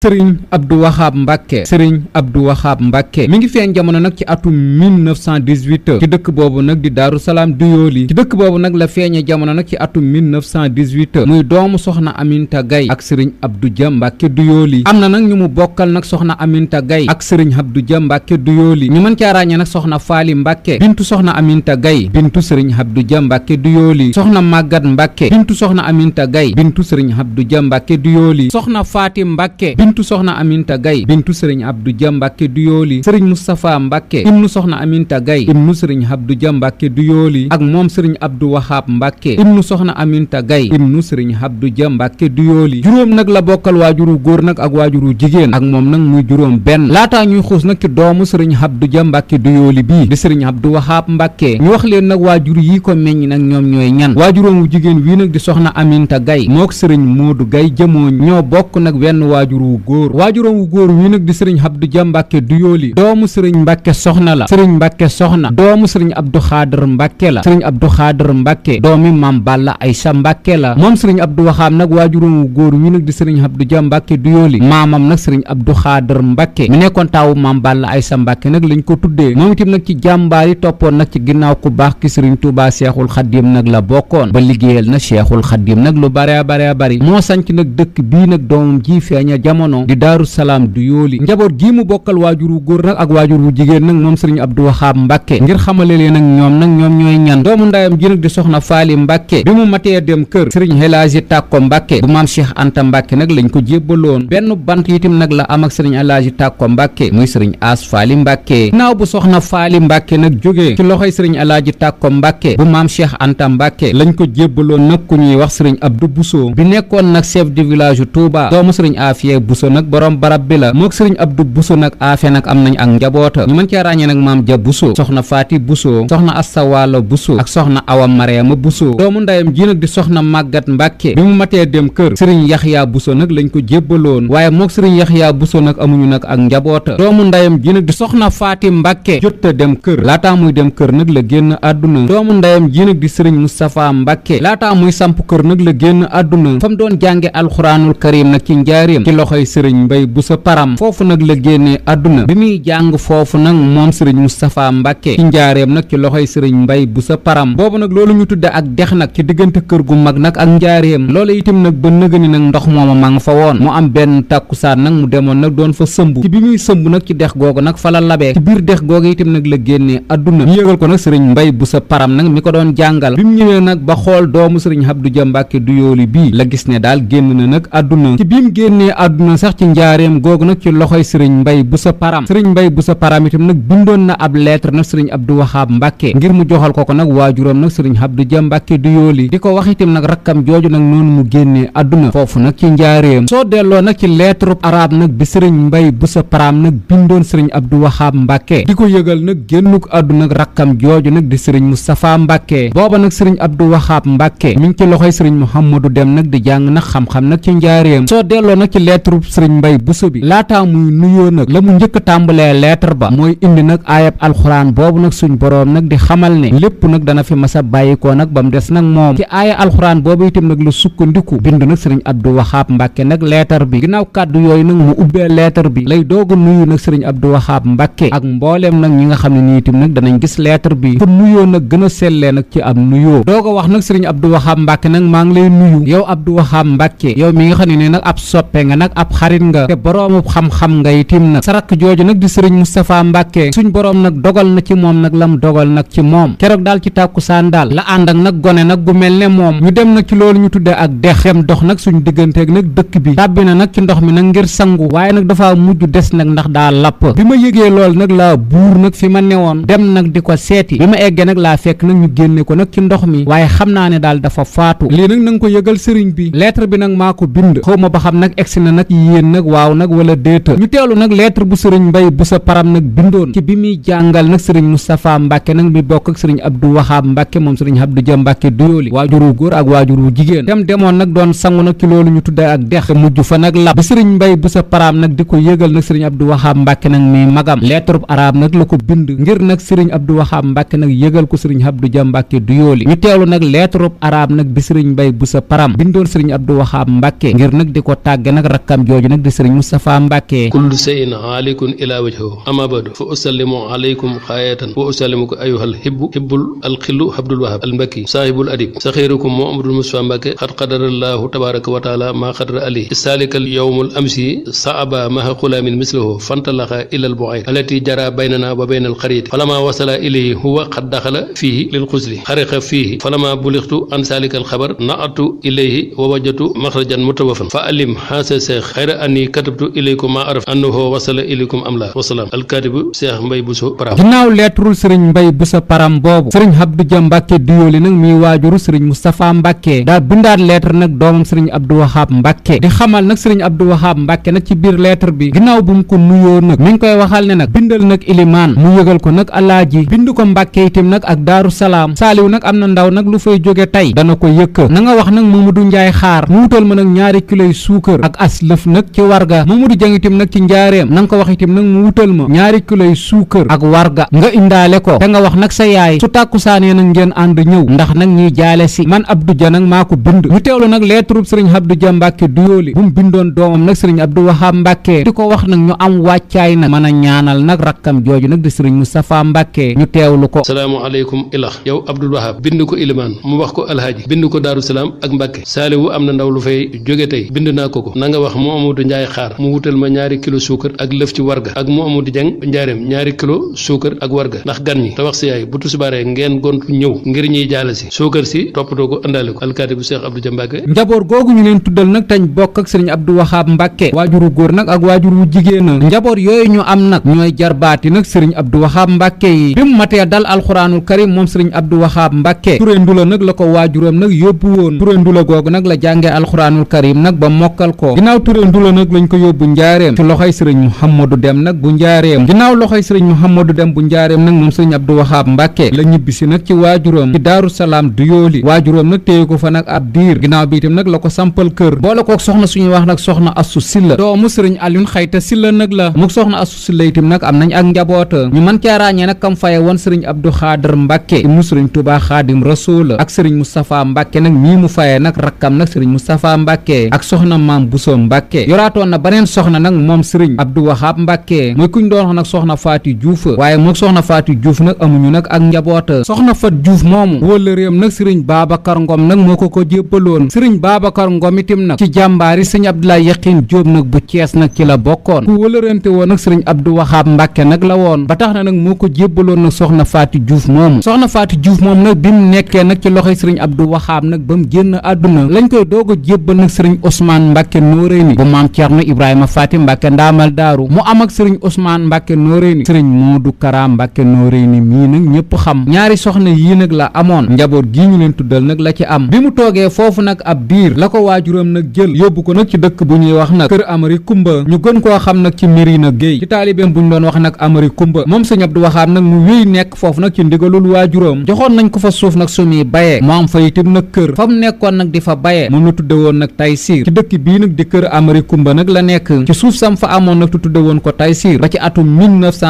sëriñ Abdou Wahab Mbàkke sëriñ Abdou Wahab Mbàkke mi ngi feeñ jamono nag ci atum 1918 ci dëkk boobu nag di Daaru Salaam Duyooli ci dëkk boobu nag la feeñe jamono nag ci atum 1918 muy doomu soxna Aminta Gay ak sëriñ Abdou Dia Mbàkke Duyooli am na nag ñu mu bokkal nag soxna Aminta Gay ak sëriñ Abdou Dia Mbàkke Duyooli ñu mën caa ràññee nag soxna Faali Mbàkke bintu soxna Aminta Gay bintu sëriñ Abdou Dia Mbàkke Duyooli soxna Màggat Mbàkke bintu soxna Aminta Gay bintu sëriñ Abdou Dia Mbàkke Duyooli soxna Faati Mbàkke bintu soxna Aminta Gay bintu sëriñ Abdou Dia Mbàkke Duyooli sëriñ Moustapha Mbàkke ibnu soxna Aminta Gay ibnu sëriñ Abdou Dia Mbàkke Duyooli ak moom sëriñ Abdou Wahab Mbàkke ibnu soxna Aminta Gay ibnu sëriñ Abdou Dia Mbàkke Duyooli juróom nag la bokkal waajuru góor nag ak waajuru jigéen ak moom nag muy juróom benn laataa ñuy xuus nag ci doomu sëriñ Abdou Dia Mbàkke Duyooli bii di sëriñ Abdou Wahab Mbàkke ñu wax leen nag waajur yi ko meññ nag ñoom ñooy ñan waajuróom wu jigéen wii nag di soxna Aminta Gay mook sëriñ Moodu Gay jëmoo ñoo bokk nag wenn waajur wu góor waajuróom wu góor wii nag di sëriñ Abdou Dia Mbàkke Duyooli doomu sëriñ Mbàkke soxna la sëriñ Mbàkke soxna doomu sëriñ Abdou Xaadir Mbàkke la sëriñ Abdou Xaadir Mbàkke doomi Mam Balla Aysa Mbàkke la moom sëriñ Abdou Wahab nag waajuróom wu góor wii nag di sëriñ Abdou Dia Mbàkke Duyooli maamam nag sëriñ Abdou Xaadir Mbàkke mi nekkoon taawu Mam Balla Aysa Mbàkke nag lañ ko tuddee moom itam nag ci jàmbaar yi toppoon nag ci ginnaaw ku baax ki sëriñ Tuubaa Seexul Xaddim nag la bokkoon ba liggéeyal na Seexul Xaddim nag lu bare bare bari moo sanc nag dëkk bii nag doomam ji feeña jamono di Daaru Salaam Duyooli njaboot gii mu bokkal waajur wu góor nag ak waajur wu jigéen nag moom sëriñ Abdou Wahab Mbàkke ngir xamale leen nag ñoom ñooy ñan doomu ndayam ji nag di soxna Faali Mbàkke bi mu matee dem kër sëriñ Elaaji Tàkko Mbàkke bu maam Cheikh Anta Mbàkke nag lañ ko jébbaloon benn bant itam nag la am ak sëriñ Elaaji Tàkko Mbàkke muy sëriñ As Faali Mbàkke naaw bu soxna Faali Mbàkke nag jógee ci loxoy sëriñ Elaaji Tàkko Mbàkke bu maam Cheikh Anta Mbàkke lañ ko jébbaloon nag ku ñuy wax sëriñ Abdou Bousso bi nekkoon nag chef de village yu Touba doomu sëriñ Afiye Bousso nag borom barab bi la mook sëriñ Abdou Bousso nag Afiye nag am nañ ak njaboota ñu mën cee ràññee nag maam Ja Bousso soxna Faati Bousso soxna Asta Walo Bousso ak soxna Awa Mariama Bousso doomu ndayam ji nag di soxna Màggat Mbàkke bi mu matee dem kër sëriñ Yaxya Bousso nag lañ ko jébbaloon waaye mook sëriñ Yaxya Bousso nag amuñu nag ak njaboota doomu ndayam ji nag di soxna Faati Mbàkke jotta dem kër laataa muy dem kër nag la génn àdduna doomu ndayam ji nag di sëriñ Moustapha Mbàkke laataa muy samp kër nag la génn àdduna fa mu doon jànge alxuraanul karim nag ci njaareem ci loxoy sëriñ Mbay Buso Param foofu nag la génnee àdduna bi muy jàng foofu nag moom sëriñ Moustapha Mbàkke ci njaareem nag ci loxoy sëriñ Mbay Buso Param boobu nag loolu ñu tudde ak dex nag ci diggante kër gu mag nag ak njaareem loolu itam nag ba nëgëni nag ndox mooma ma nga fa woon mu am benn tàkkusaan nag mu demoon nag doon fa sëmb ci bi muy sëmb nag ci dex googu nag fa la labee ci biir dex googu itam nag la génnee àdduna ñu yëgal ko nag sëriñ Mbay Buso Param nag mi ko doon jàngal bi mu ñëwee nag ba xool doomu sëriñ Abdou Dia Mbàkke Duyooli bii la gis ne daal génn na nag àdduna ci bi mu génnee àdduna sax ci njaareem googu nag ci loxoy sëriñ Mbay Buso Param sëriñ Mbay Buso Param itam nag bindoon na ab lettre nag sëriñ Abdou Wahab Mbàkke ngir mu joxal ko nag waajuram nag sëriñ Abdou Dia Mbàkke Duyooli di ko wax itam nag rakkam jooju nag noonu mu génnee àdduna foofu nag ci njaareem soo delloo nag ci lettre arabe nag bi sëriñ Mbay Buso Param nag bindoon sëriñ Abdou Wahab Mbàkke di ko yëgal nag génnuk àdduna nag rakkam jooju nag di sëriñ Moustapha Mbàkke booba nag sëriñ Abdou Wahab Mbàkke mi ngi ci loxoy sëriñ Mouhamadou Dem nag di jàng nag xam-xam nag ci njaareem soo delloo nag ci lettre sëriñ Mbay Buso bi laataa muy nuyoo nag la mu njëkk a tàmbalee lettre ba mooy indi nag aayab alxuraan boobu nag suñ boroom nag di xamal ne lépp nag dana fi masa bàyyikoo nag ba mu des nag moom ci aaya alxuraan boobu itam nag la sukkandiku bind nag sëriñ Abdou Wahab Mbàkke nag lettre bi ginnaaw kàddu yooyu nag mu ubbee lettre bi lay doog a nuyu nag sëriñ Abdou Wahab Mbàkke ak mbooleem nag ñi nga xam ne nii itam nag danañ gis lettre bi fu nuyoo nag gën a sellee nag ci ab nuyoo doog a wax nag sëriñ Abdou Wahab Mbàkke nag maa ngi lay nuyu yow Abdou Wahab Mbàkke yow mi nga xam ne nag ab soppe nga nag ab xarit nga te boroomu xam-xam nga itim nag sarak jooju nag di sëriñ Moustapha Mbàkke suñ boroom nag dogal na ci moom nag lam dogal nag ci moom keroog daal ci tàkkusaan daal la ànd ak nag gone nag gu mel ne moom ñu dem nag ci loolu ñu tudde ak dex dem dox nag suñ digganteeg nag dëkk bi tàbbi na nag ci ndox mi nag ngir sangu waaye nag dafa mujj des nag ndax daa lapp bi ma yëgee lool nag laa buur nag fi ma newoon dem nag di ko seeti bi ma eggee nag laa fekk nag ñu génne ko nag ci ndox mi waaye xam naa ne daal dafa faatu lii nag na nga ko yëgal sëriñ bi lettre bi nag maa ko bind xaw ma ba xam nag egsi na nag yéen nag waaw nag wala déeta ñu teelu nag lettre bu sëriñ Mbay Buso Param nag bindoon ci bi muy jàngal nag sëriñ Moustapha Mbàkke nag mi bokk ak sëriñ Abdou Wahab Mbàkke moom sëriñ Abdou Dia Mbàkke Duyooli waajuru góor ak waajuru jigéen dem demoon nag doon sangu nag ci loolu ñu tudde ak dex mujj fa nag lab bi sëriñ Mbay Buso Param nag di ko yëgal nag sëriñ Abdou Wahab Mbàkke nag mi magam lettre arabe nag la ko bind ngir nag sëriñ Abdou Wahab Mbàkke nag yëgal ko sëriñ Abdou Dia Mbàkke Duyooli ñu teelu nag lettre arabe nag bi sëriñ Mbay Buso Param bindoon sëriñ Abdou Wahab Mbàkke ngir nag di ko tàgge nag rakkam jooju nag di sëriñ Moustapha Mbàkke. kullu shay'in haalikun ila wajhihi amma ba'du fa usallimu alaykum xaayatan wa usallimuka ayyuhal hibbul alxillu Abdul Wahab al Mbakki saahibul adib saxiirukum Muhammadul Mustafa Mbàkke xad qadarallahu tabaraka wa taala maa qadara ali isaalikal yowmul amsi saaba maha xulaamin mislahu fantalaqa ilal bu'ayr alati jara baynana wa baynal xarit falama wasala ilayhi huwa qad daxala fiihi lil xusli xariqa fiihi falama bulixtu an saalikal xabar naatu ilayhi wa wajatu maxrajan mutawafan fa alim xaasa seex xayra anni katabtu ilaykum ma araf annahu wasala ilaykum am la wasalaam alkaatibu Seex Mbay Buso Param. ginnaaw lettrul sëriñ Mbay Buso Param boobu sëriñ Abdou Dia Mbàkke Duyooli nag miy waajuru sëriñ Moustapha Mbàkke daa bindaat lettre nag doomam sëriñ Abdou Wahab Mbàkke di xamal nag sëriñ Abdou Wahab Mbàkke nag ci biir lettre bi ginnaaw bu mu ko nuyoo nag mi ngi koy waxal ne nag bindal nag ilimaan mu yëgal ko nag alaaji bind ko Mbàkke itam nag ak Daaru Salaam saaliw nag am na ndaw nag lu fay jóge tey dana ko yëkk na nga wax nag Mamadou Njaay xaar mu wutal ma nag 2 kiloy suukar ak as lëf nag ci warga Mamadou Jang itam nag ci njaareem na nga ko wax itam nag mu wutal ma 2 kiloy suukar ak warga nga indaale ko te nga wax nag sa yaay su tàkkusaanee nag ngeen ànd ñëw ndax nag ñuy jaale si man Abdou Dia nag maa ko bind ñu teewlu nag lettre sëriñ Abdou Dia Mbàkke Duyooli bu mu bindoon doomam nag sëriñ Abdou Wahab Mbàkke di ko wax nag ñu am wàccaay nag mën a ñaanal nag rakkam jooju nag di sëriñ Moustapha Mbàkke ñu teewlu ko. salaamu aleykum ilax yow Abdul Wahab bind ko ilimaan mu wax ko alhaaji bind ko Daaru Salaam ak Mbàkke saaliwu am na ndaw lu fay jóge tey bind naa ko na nga wax Muhammadu Njaay xaar mu wutal ma 2 kilo suukar ak lëf ci warga ak Muhammadu Jang njaareem 2 kilo suukar ak warga ndax gan ñi te wax si yaay bu tusubaaree ngeen gontu ñëw ngir ñuy jaale si suukar si toppatoo ko àndaale ko alkaati bu Seex Abdou Dia Mbàkke. njaboot googu ñu leen tuddal nag tañ bokk ak sëriñ Abdou Wahab Mbàkke waajuru góor nag ak waajuru jigéen njaboot yooyu ñu am nag ñooy jarbaati nag sëriñ Abdou Wahab Mbàkke yi bi mu matee dal alxuraanul karim moom sëriñ Abdou Wahab Mbàkke Ture Ndula nag la ko waajuram nag yóbbu woon Ture Ndula googu nag la jàngee alxuraanul karim nag ba mokkal ko ginnaaw Ture Ndula nag lañ ko yóbbu njaareem ci loxoy sëriñ Mouhamadou Dem nag bu njaareem ginnaaw loxoy sëriñ Mouhamadou Dem bu njaareem nag moom sëriñ Abdou Wahab Mbàkke la ñibbisi nag ci waajuram ci Daaru Salaam Duyooli waajuram nag téye ko fa nag ab diir ginnaaw bi itam nag la ko sampal kër boole kook soxna suñuy wax nag soxna Assu Silla doomu sëriñ Alioune Xayta Silla nag la muk soxna Assu Silla itam nag am nañ ak njaboota ñu mën cee ràññee nag kam faye woon sëriñ Abdou Xaadir Mbàkke ibnu sëriñ Tuubaa Xaadim Rasuul ak sëriñ Moustapha Mbàkke nag mii mu faye nag rakkam nag sëriñ Moustapha Mbàkke ak soxna Maam Buso Mbàkke yoraatoon na beneen soxna nag moom sëriñ Abdou Wahab Mbàkke mooy kuñ doon wax nag soxna Faati Juuf waaye mook soxna Faati Juuf nag amuñu nag ak njaboota soxna Fat Juuf moomu wóllëreem nag sëriñ Babacar Ngom nag moo ko jébbaloon sëriñ Babacar Ngom itam nag ci jàmbaari sëriñ Abdoulaye Yakhine Diop nag bu Cees nag ci la bokkoon ku wëlërante woon nag sëriñ Abdou Wahab Mbàkke nag la woon ba tax na nag moo ko jébbaloon nag soxna Faati Juuf moomu soxna Faati Juuf moom nag bi mu nekkee nag ci loxoy sëriñ Abdou Wahab nag ba mu génn àdduna lañ koy doog a jébbal nag sëriñ Ousmane Mbàkke Nóoréni bu maam Cerno Ibrahima Faati Mbàkke ndaamal daaru mu am ak sëriñ Ousmane Mbàkke Nóoréni sëriñ Moodu Kara Mbàkke Nóoréni mii nag ñëpp xam ñaari soxna yii nag la amoon njaboot gii ñu leen tuddal nag la ci am bi mu toogee foofu nag ab diir la ko waajuram nag jël yóbbu ko nag ci dëkk bu ñuy wax nag kër Amari Kumba ñu gën koo xam nag ci Mirina Géey ci taalibeem bu ñu doon wax nag Amari Kumba moom sëñ Abdou Wahab nag mu wéy nekk foofu nag ci ndigalul waajuram joxoon nañ ko fa suuf nag sumuy bayee mu am fa itam nag kër fa mu nekkoon nag di fa bayee moom la tudde woon nag Taysiir ci dëkk bii nag di kër Amari Kumba nag la nekk ci suuf sam fa amoon nag tu tudde woon ko Taysiir ba ci atum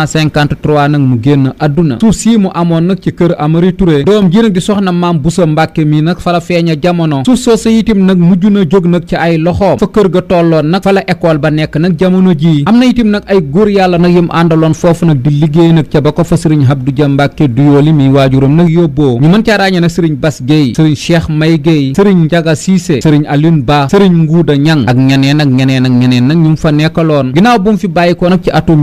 1953 nag mu génn àdduna suuf sii mu amoon nag ci kër Amari Touré doom ji nag di soxna Maam Buso Mbàkke mi nag fa la feeña jamono suuf soosa itam nag mujj na jóg nag ci ay loxoom fa kër ga tolloon nag fa la école ba nekk nag jamono jii am na itam nag ay góor yàlla nag yim àndaloon foofu nag di liggéey nag ca ba ko fa sëriñ Abdou Dia Mbàkke Duyooli mi waajuram nag yóbboo ñu mën caa ràññee nag sëriñ Bas Guèye sëriñ Cheikh May Guèye sëriñ Njaga Siise sëriñ Alioune Ba sëriñ Nguuda Ñang ak ñeneen ak ñeneen ak ñeneen nag ñu ngi fa nekkaloon ginnaaw bu mu fi bàyyikoo nag ci atum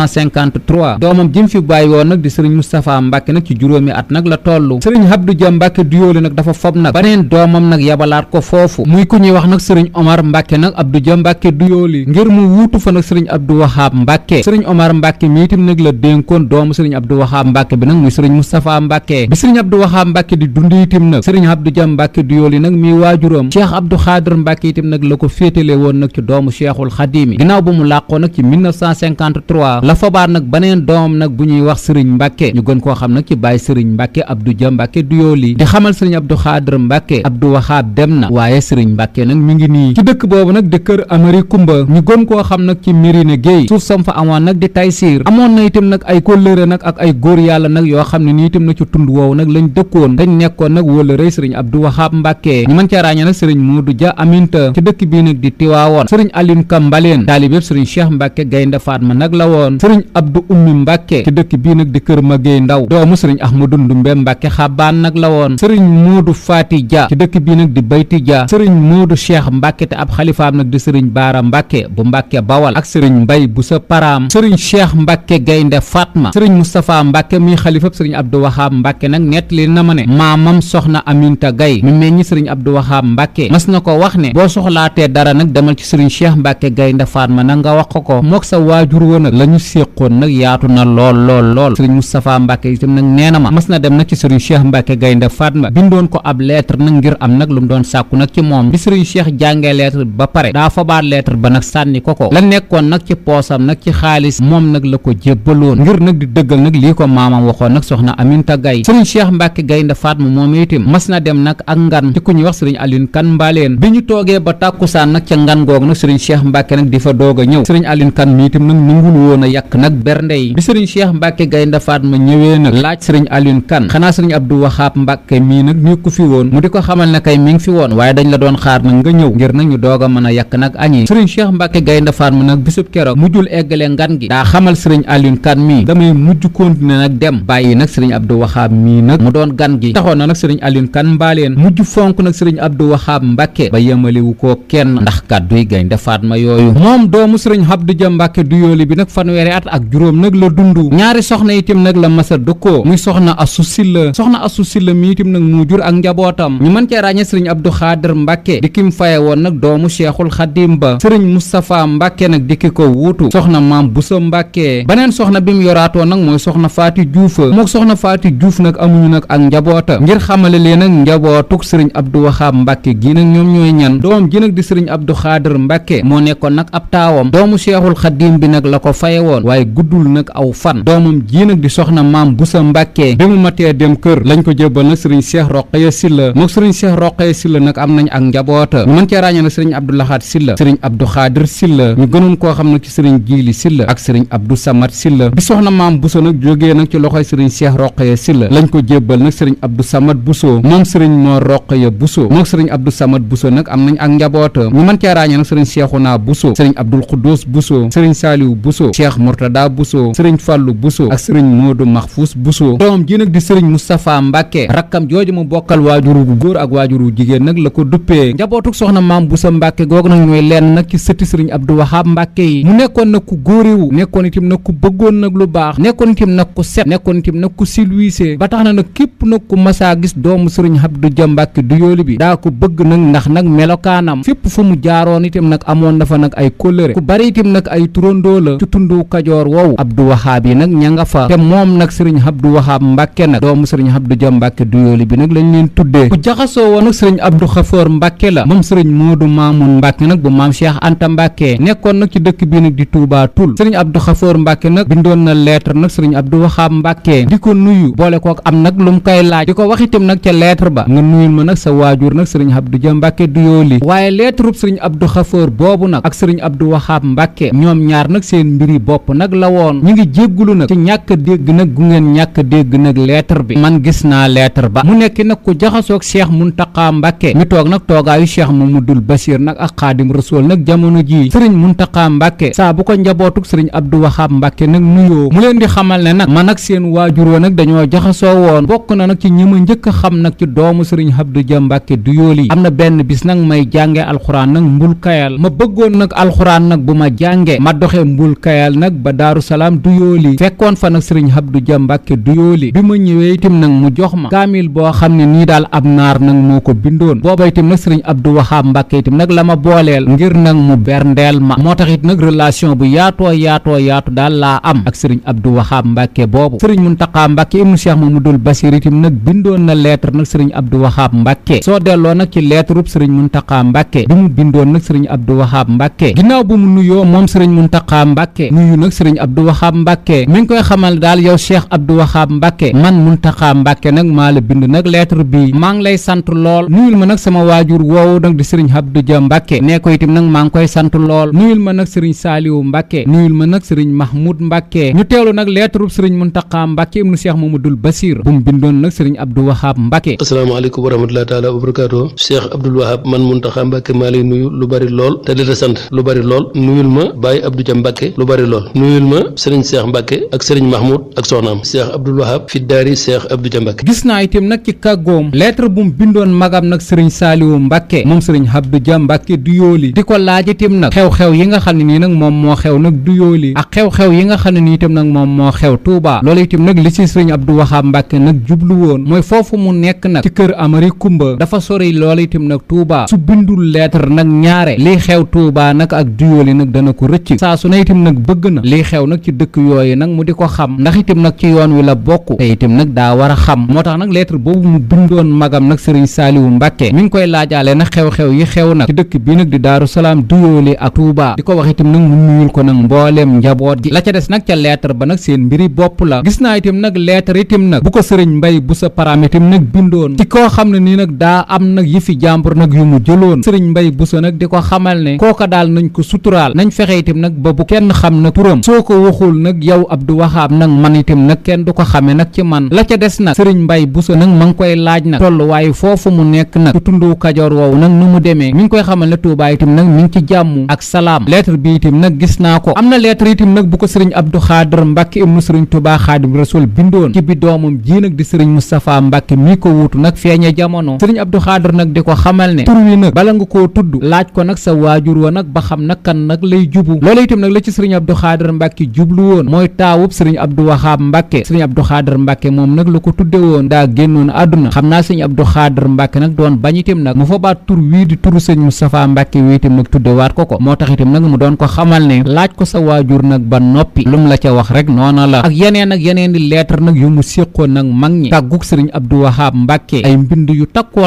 1953 doomam ji mu fi bàyyi woon nag di sëriñ Moustapha Mbàkke nag ci juróomi at nag la toll sëriñ Abdou Dia Mbàkke Duyooli nag dafa fob nag baneen doomam nag yabalaat ko foofu muy ku ñuy wax nag sëriñ Omar Mbàkke nag Abdou Dia Mbàkke Duyooli ngir mu wuutu fa nag sëriñ Abdou Wahab Mbàkke sëriñ Omar Mbàkke mi itam nag la dénkoon doomu sëriñ Abdou Wahab Mbàkke bi nag muy sëriñ Moustapha Mbàkke bi sëriñ Abdou Wahab Mbàkke di dund itam nag sëriñ Abdou Dia Mbàkke Duyooli nag mi waajuram Cheikh Abdou Xaadir Mbàkke itam nag la ko féetale woon nag ci doomu Cheikhul Xadimi ginnaaw bu mu làqoo nag ci 1953 la fabaat nag baneen doomam nag bu ñuy wax sëriñ Mbàkke ñu gën koo xam nag ci bàyyi sëriñ Mbàkke Abdou Dia Mbàkke Duyooli di xamal sëriñ Abdou Xaadir Mbàkke Abdou Wahab dem na waaye sëriñ Mbàkke nag mi ngi nii ci dëkk boobu nag di kër Amari Kumba ñu gën koo xam nag ci Mirina Géey suuf sam fa amoon nag di Taysiir amoon na itam nag ay kóllëre nag ak ay góor yàlla nag yoo xam ne nii itam nag ci tund woowu nag lañ dëkkoon dañ nekkoon nag wóllërey sëriñ Abdou Wahab Mbàkke ñu mën cee ràññee nag sëriñ Moodu Dia Aminta ci dëkk bii nag di Tiwaawan woon sëriñ Alioune Ka Mbaleen taalibeb sëriñ Cheikh Mbàkke Gaynde Fatma nag la woon sëriñ Abdou Ummi Mbàkke ci dëkk bii nag di kër Magey Ndaw doomu sëriñ Ahmadu Ndumbe Mbàkke Xabaan nag la woon sëriñ Moodu Faati Dia ci dëkk bii nag di Bayti Dia sëriñ Moodu Cheikh Mbàkke te ab xalifaam nag di sëriñ Baara Mbàkke bu Mbàkke Bawal ak sëriñ Mbay bu sa Paraam sëriñ Cheikh Mbàkke Gaynde Fatma sëriñ Moustapha Mbàkke muy xalifab sëriñ Abdou Wahab Mbàkke nag nettali na ma ne maamam soxna Aminta Gay mi meññi sëriñ Abdou Wahab Mbàkke mas na ko wax ne boo soxlaatee dara nag demal ci sëriñ Cheikh Mbàkke Gaynde Fatma nag nga wax ko mook sa waajur wa nag la ñu séqoon nag yaatu na lool sëriñ Moustapha Mbàkke itam nag nee na ma mas na dem nag ci sëriñ Cheikh Mbàkke Gaynde Fatma bindoon ko ab lettre nag ngir am nag lu mu doon sàkku nag ci moom bi sëriñ Cheikh jàngee lettre ba pare daa fabaat lettre ba nag sànni ko la nekkoon nag ci poosam nag ci xaalis moom nag la ko jébbaloon ngir nag di dëggal nag lii ko maamam waxoon nag soxna Aminta Gay sëriñ Cheikh Mbàkke Gaynde Fatma moom itam mas na dem nag ak ngan ci ku ñuy wax sëriñ Alioune Kan Mbaleen bi ñu toogee ba tàkkusaan nag ca ngan googu nag sëriñ Cheikh Mbàkke nag di fa doog a ñëw sëriñ Alioune Kan mi itam nag nangul woon a yàq nag bernde yi bi sëriñ Cheikh Mbàkke Gaynde Fatma ñëwee nag laaj sëriñ Alioune Kan xanaa sëriñ Abdou Wahab Mbàkke mii nag nekku fi woon mu di ko xamal ne kay mi ngi fi woon waaye dañ la doon xaar nag nga ñëw ngir nag ñu doog a mën a yàq nag añi sëriñ Cheikh Mbàkke Gaynde Fatma nag bisub keroog mujjul eggale ngan gi daa xamal sëriñ Alioune Kan mii damay mujj continuer nag dem bàyyi nag sëriñ Abdou Wahab mii nag mu doon gan gi taxoon na nag sëriñ Alioune Kan Mbaleen mujj fonk nag sëriñ Abdou Wahab Mbàkke ba yemaliwu koo kenn ndax kàdduy Gaynde Fatma yooyu moom doomu sëriñ Abdou Dia Mbàkke Duyooli bi nag fanweeri at ak juróom nag la dundu ñaari soxna itam nag la masa dëkkoo muy soxna Assu Silla mi itam nag mu jur ak njabootam ñu mën cee ràññee sëriñ Abdou Xaadir Mbàkke di kim faye woon nag doomu Cheikhul Xadim ba sëriñ Moustapha Mbàkke nag di ki ko wuutu soxna Maam Busa Mbàkke baneen soxna bi mu yoraatoo nag mooy soxna Faati Juuf mook soxna Faati Juuf nag amuñu nag ak njaboota ngir xamale leen nag njabootuk sëriñ Abdou Wahab Mbàkke gi nag ñoom ñooy ñan doom ji nag di sëriñ Abdou Xaadir Mbàkke moo nekkoon nag ab taawam doomu Cheikhul Xadim bi nag la ko faye woon waaye guddul nag aw fan doomam ji nag di soxna Maam Busa Mbàkke bi mu matee dem kër lañ ko jébbal nag sëriñ Cheikh Roqaya Silla mook sëriñ Cheikh Roqaya Silla nag am nañ ak njaboota ñu mën cee ràññee nag sëriñ Abdou Lahat Silla sëriñ Abdou Xaadir Silla ñu gënoon koo xam nag ci sëriñ Jiili Silla ak sëriñ Abdou Samad Silla bi soxna Maam Buso nag jógee nag ci loxoy sëriñ Cheikh Roqaya Silla lañ ko jébbal nag sëriñ Abdou Samad Buso moom sëriñ Mor Roqaya Buso mook sëriñ Abdou Samad Buso nag am nañ ak njaboota ñu mën cee ràññee nag sëriñ Cheikhouna Buso sëriñ Abdul Xuddus Buso sëriñ Saaliw Buso Cheikh Murtada Buso sëriñ Fallu Buso ak sëriñ Moodu Maxfuus Buso doom ji nag di sëriñ Moustapha Mbàkke rakkam jooju mu bokkal waajuru gu góor ak waajuru jigéen nag la ko duppee njabootuk soxna Maam Busa Mbàkke googu nag ñooy leen nag ci sëti sëriñ Abdou Wahab Mbàkke yi mu nekkoon nag ku góoriwu nekkoon itam nag ku bëggoon nag lu baax nekkoon itam nag ku set nekkoon itam nag ku silwiise ba tax na nag képp nag ku masaa gis doomu sëriñ Abdou Dia Mbàkke Duyooli bi daa ko bëgg nag ndax nag melokaanam fépp fu mu jaaroon itam nag amoon na fa nag ay kóllëre ku bari itam nag ay turandoo la ci tundu Kajoor woowu Abdou Wahab yi nag ña nga fa te moom nag sëriñ Abdou Wahab Mbàkke nag doomu sëriñ Abdou Dia Mbàkke Duyooli bi nag lañ leen tuddee ku jaxasoo woon nag sëriñ Abdou Xafoor Mbàkke la moom sëriñ Moodu Maamun Mbàkke nag bu maam Cheikh Anta Mbàkke nekkoon nag ci dëkk bi nag di Touba Toul sëriñ Abdou Xafoor Mbàkke nag bindoon na lettre nag sëriñ Abdou Wahab Mbàkke di ko nuyu boole kook am nag lu mu koy laaj di ko wax itam nag ca lettre ba nga nuyul ma nag sa waajur nag sëriñ Abdou Dia Mbàkke Duyooli waaye lettre ub sëriñ Abdou Xafoor boobu nag ak sëriñ Abdou Wahab Mbàkke ñoom ñaar nag seen mbiri bopp nag la woon ñu ngi jéggulu nag ci ñàkk dégg nag gu ngeen ñàkk dégg nag lettre bi man gis naa lettre ba mu nekk nag ku jaxasoog Cheikh Muntaqa Mbàkke mi toog nag toogaayu Cheikh Mamadul Bachir nag ak Xaadim Rasul nag jamono jii sëriñ Muntaqa Mbàkke saa bu ko njabootug sëriñ Abdou Wahab Mbàkke nag nuyoo mu leen di xamal ne nag man ak seen waajuroo nag dañoo jaxasoo woon bokk na nag ci ñi ma njëkk a xam nag ci doomu sëriñ Abdou Dia Mbàkke Duyooli am na benn bis nag may jànge alxuraan nag mbul kayal ma bëggoon nag alxuraan nag bu ma jànge ma doxe mbul kayal nag ba Daaru Salaam Duyooli fekkoon fa nag sëriñ Abdou Dia Mbàkke Duyooli bi ma ñëwee itam nag mu jox ma kaamil boo xam ne nii daal ab naar nag moo ko bindoon booba itam nag sëriñ Abdou Wahab Mbàkke itam nag la ma booleel ngir nag mu berndeel ma moo tax it nag relation bu yaatu daal laa am ak sëriñ Abdou Wahab Mbàkke boobu sëriñ Muntaqa Mbàkke ibnu Cheikh Mamadul Bachir itam nag bindoon na lettre nag sëriñ Abdou Wahab Mbàkke soo delloo nag ci lettre ub sëriñ Muntaqa Mbàkke bi mu bindoon nag sëriñ Abdou Wahab Mbàkke ginnaaw bu mu nuyoo moom sëriñ Muntaqa Mbàkke nuyu nag sëriñ Abdou Wahab Mbàkke mi ngi koy xamal daal yow Cheikh Abdou Wahab Mbàkke man Muntaqa Mbàkke nag maa la bind nag lettre bi maa ngi lay sant lool nuyul ma nag sama waajur woowu nag di sëriñ Abdou Dia Mbàkke nee ko itam nag maa ngi koy sant lool nuyul ma nag sëriñ Saaliwu Mbàkke nuyul ma nag sëriñ Mahmoud Mbàkke ñu teewlu nag lettre sëriñ Muntaqa Mbàkke ibnu Cheikh Mamadul Bachir bu mu bindoon nag sëriñ Abdou Wahab Mbàkke. asalaamaaleykum wa rahmatullahi taala wa barakaatu Cheikh Abdoul Wahab man Muntaqa Mbàkke maa lay nuyu lu bari bari lool te di la sant lu bari lool nuyul ma Baye Abdou Dia Mbacke lu bari lool nuyul ma Serigne Cheikh Mbacke ak Serigne Mahmoud ak soxnaam Cheikh Abdoul Wahab fi daari Cheikh Abdou Dia Mbacke. gis naa itam nag ci kàggoom lettre bu mu bindoon magam nag Serigne Saliou Mbacke moom Serigne Abdou Dia Mbacke du yooli di ko laaj itam nag xew-xew yi nga xam ne nii nag moom moo xew nag du yooli ak xew-xew yi nga xam ne nii itam nag moom moo xew Touba loolu itam nag li ci Serigne Abdou Wahab Mbacke nag jublu woon mooy foofu mu nekk nag ci kër Amari Kumba dafa sori loolu itam nag Touba su bindul lettre nag ñaare lii xew Touba nag ak du yooli nag dana ko rëcc saa su ne itam nag bëgg na lii xew nag ci dëkk yooyu nag mu di ko xam ndax itam nag ci yoon wi la bokk te itam nag daa war a xam moo tax nag lettre boobu mu bindoon magam nag Serigne Saliou Mbacke mi ngi koy laajaale nag xew-xew yi xew nag ci dëkk bi nag di Daaru Salaam du yooli ak Touba di ko wax itam nag mu nuyul ko nag mbooleem njaboot gi la ca des nag ca lettre ba nag seen mbiri bopp la gis naa itam nag lettre itam nag bu ko Serigne Mbaye bu sa param itam nag bindoon ci koo xam ne nii nag daa am nag yëfi jàmbur nag yu mu jëloon Serigne Mbaye bu sa nag di ko xamal ne kooka daal nañ ko suturaal nañ fexe itam nag ba bu kenn xam nag turam soo ko waxul nag yow Abdou Wahab nag man itam nag kenn du ko xame nag ci man la ca des nag Serigne Mbaye bu sa nag ma ngi koy laaj nag tolluwaayu foofu mu nekk nag ci tundu Kajoor woowu nag nu mu demee mi ngi koy xamal ne Touba itam nag mi ngi ci jàmm ak salaam lettre bi itam nag gis naa ko am na lettre itam nag bu ko Serigne Abdou Khadr Mbacke ibnu Serigne Touba Khadim Rasoul bindoon ci bi doomam ji nag di Serigne Moustapha Mbacke mii ko wuutu nag feeñe jamono Serigne Abdou Khadr nag di ko xamal ne tur wi nag bala nga koo tudd laaj ko nag sa waajur wa nag ba xam nag kan nag lay jubu loolu itam nag la ci Serigne Abdou Khadr Mbacke jublu woon mooy taawub Serigne Abdou Wahab Mbacke Serigne Abdou Khadr Mbacke moom nag la ko tudde woon daa génnoon àdduna xam naa Serigne Abdou Khadr Mbacke nag doon bañ itam nag mu fa baat tur wii di turu Serigne Moustapha Mbacke wi itam nag tuddewaat ko moo tax itam nag mu doon ko xamal ne laaj ko sa waajur nag ba noppi lum la ca wax rek noona la ak yeneen di lettre nag yu mu séqoon nag mag ñi tàgguk Serigne Abdou Wahab Mbacke ay mbind yu takku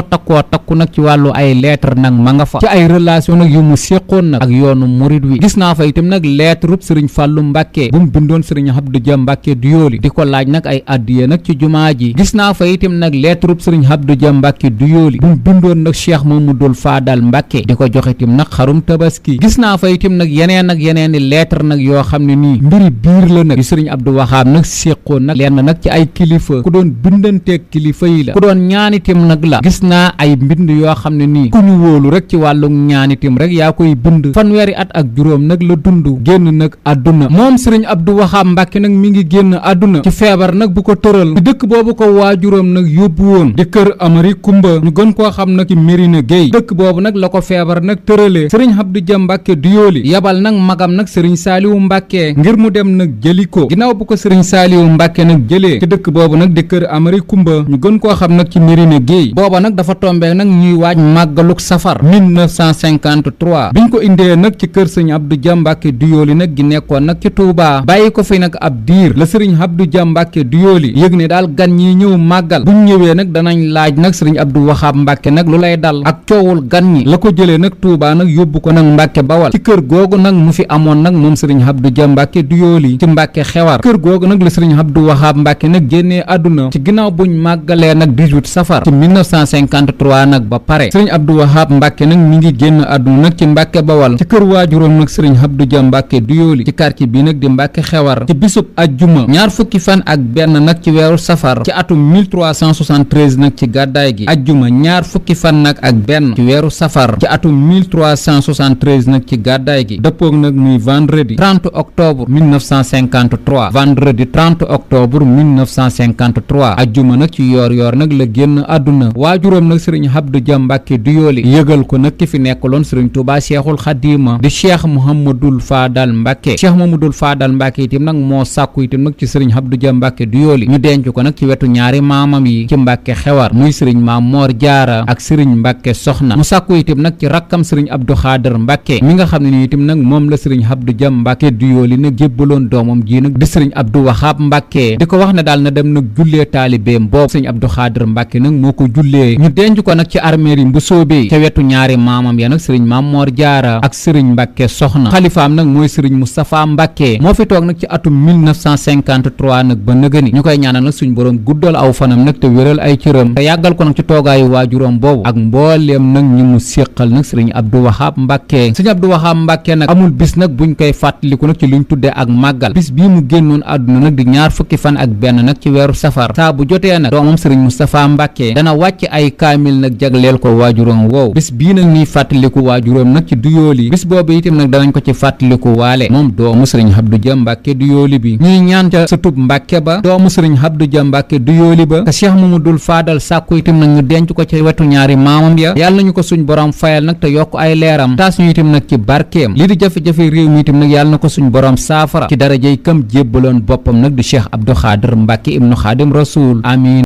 nag ci wàllu ay lettre nag ma nga fa ci ay relation nag yu mu séqoon nag ak yoonu murid wi gis naa fa itam nag lettre rub Serigne Fallou Mbacke bu mu bindoon Serigne Abdou Dia Mbacke du yooli di ko laaj nag ay addiya nag ci jumaa ji gis naa fa itam nag lettre rub Serigne Abdou Dia Mbacke du yooli bu mu bindoon nag Cheikh Mamadou Fadal Mbacke di ko joxe itam nag xarum tabaski gis naa fa itam nag yeneen di lettre nag yoo xam ne nii mbiri biir la nag yu Serigne Abdou Wahab nag séqoon nag lenn nag ci ay kilifa ku doon bindanteeg kilifa yi la ku doon ñaanitim nag la gis naa ay mbind yoo xam ne nii ku ñu wóolu rek ci wàllu ñaanitim rek yaa koy bind fanweeri at ak juróom nag la dund génn nag àdduna moom Serigne Abdou Wahab Mbacke nag mi ngi génn àdduna ci feebar nag bu ko tëral ci dëkk boobu ko waajuram nag yóbbu woon di kër Amari Kumba ñu gën koo xam nag ci Mérina Gueye dëkk boobu nag la ko feebar nag tëralee Serigne Abdou Dia Mbacke du yooli yabal nag magam nag Serigne Saliou Mbacke ngir mu dem nag jëli ko ginnaaw bu ko Serigne Saliou Mbacke nag jëlee ci dëkk boobu nag di kër Amari Kumba ñu gën koo xam nag ci Mérina Gueye booba nag dafa tombé nag ñuy waaj màggaluk safar 1953 biñ ko indee nag ci kër Serigne Abdou Dia Mbacke du yooli nag gi nekkoon nag ci Touba bàyyi ko fi nag ab diir la Serigne Abdou Dia Mbacke du yooli yëg ne daal gan ñi ñëw màggal buñ ñëwee nag danañ laaj nag Serigne Abdou Wahab Mbacke nag lu lay dal ak coowul gan ñi la ko jëlee nag Touba nag yóbbu ko nag Mbacke Bawal ci kër googu nag mu fi amoon nag moom Serigne Abdou Dia Mbacke du yooli ci Mbacke Xewar kër googu nag la Serigne Abdou Wahab Mbacke nag génnee àdduna ci ginnaaw buñ màggalee nag 18 safar ci 1953 nag ba pare Serigne Abdou Wahab Mbacke nag mi ngi génn àdduna nag ci Mbacke Bawal ci kër waajuróom nag Serigne Abdou Dia Mbacke du yooli ci quartier bi nag di Mbacke Xewar ci bisub ajjuma ñaar fukki fan ak benn nag ci weeru safar ci atum 1373 nag ci gàddaay gi ajjuma ñaar fukki fan nag ak benn ci weeru safar ci atum 1373 nag ci gàddaay gi dëppoog nag muy vendredi 30 octobre 1953 vendredi 30 octobre 1953 ajjuma nag ci yoor nag la génn àdduna waajuróom nag Serigne Abdou Dia Mbacke du yooli yëgal ko nag ki fi nekkaloon Serigne Touba Cheikhul Khadima di Cheikh Mouhamadoul Fadal Mbacke Cheikh Mouhamadoul Fadal Mbacke itam nag moo sàkku itam nag ci Serigne Abdou Dia Mbacke du yooli ñu denc ko nag ci wetu ñaari maamam yi ci Mbacke Xewar muy Serigne Maam Mor Jaara ak Serigne Mbacke Soxna mu sàkku itam nag ci rakkam Serigne Abdou Khadr Mbacke mi nga xam ne ni itam nag moom la Serigne Abdou Dia Mbacke du yooli nag jébbaloon doomam ji nag di Serigne Abdou Wahab Mbacke di ko wax ne daal na dem nag jullee taalibeem boobu Serigne Abdou Khadr Mbacke nag moo ko jullee ñu denc ko nag ci armeer yi bu soobee ca wetu ñaari maamam ya nag Serigne Maam Mor Jaara ak Serigne Mbacke Soxna xalifaam nag mooy Serigne Moustapha Mbacke moo fi toog nag ci atum 1953 nag ba nëgëni ñu koy ñaanal nag suñ borom guddal aw fanam nag te wéral ay cëram te yàggal ko nag ci toogaayu waajuram boobu ak mbooleem nag ñi mu séqal nag Serigne Abdou Wahab Mbacke Serigne Abdou Wahab Mbacke nag amul bis nag buñ koy fàttaliku nag ci luñ tuddee ak màggal bis bii mu génnoon àdduna nag di ñaar fukki fan ak benn nag ci weeru safar saa bu jotee nag doomam Serigne Moustapha Mbacke dana wàcc ay kaamil nag jagleel ko waajuram woow bis bii nag ñuy fàttaliku waajuróom nag ci duyooli bis boobu itam nag danañ ko ci fàttaliku waale moom doomu sëriñ Abdou Dia Mbàkke duyooli bi ñuy ñaan ca sëtub Mbàkke ba doomu sëriñ Abdou Dia Mbàkke duyooli ba ka Cheikh Mamadul Faadal sàkku itam nag ñu denc ko ci wetu ñaari maamam ya yàlla nañu ko suñ borom fayal nag te yokk ay leeram taas ñu itam nag ci barkeem lii di jafe-jafe réew mi itam nag yàlla na ko suñ borom saafara ci darajey kam jébbaloon boppam nag di Cheikh Abdou Khadr Mbàkke ibnu Xaadim Rasul amiin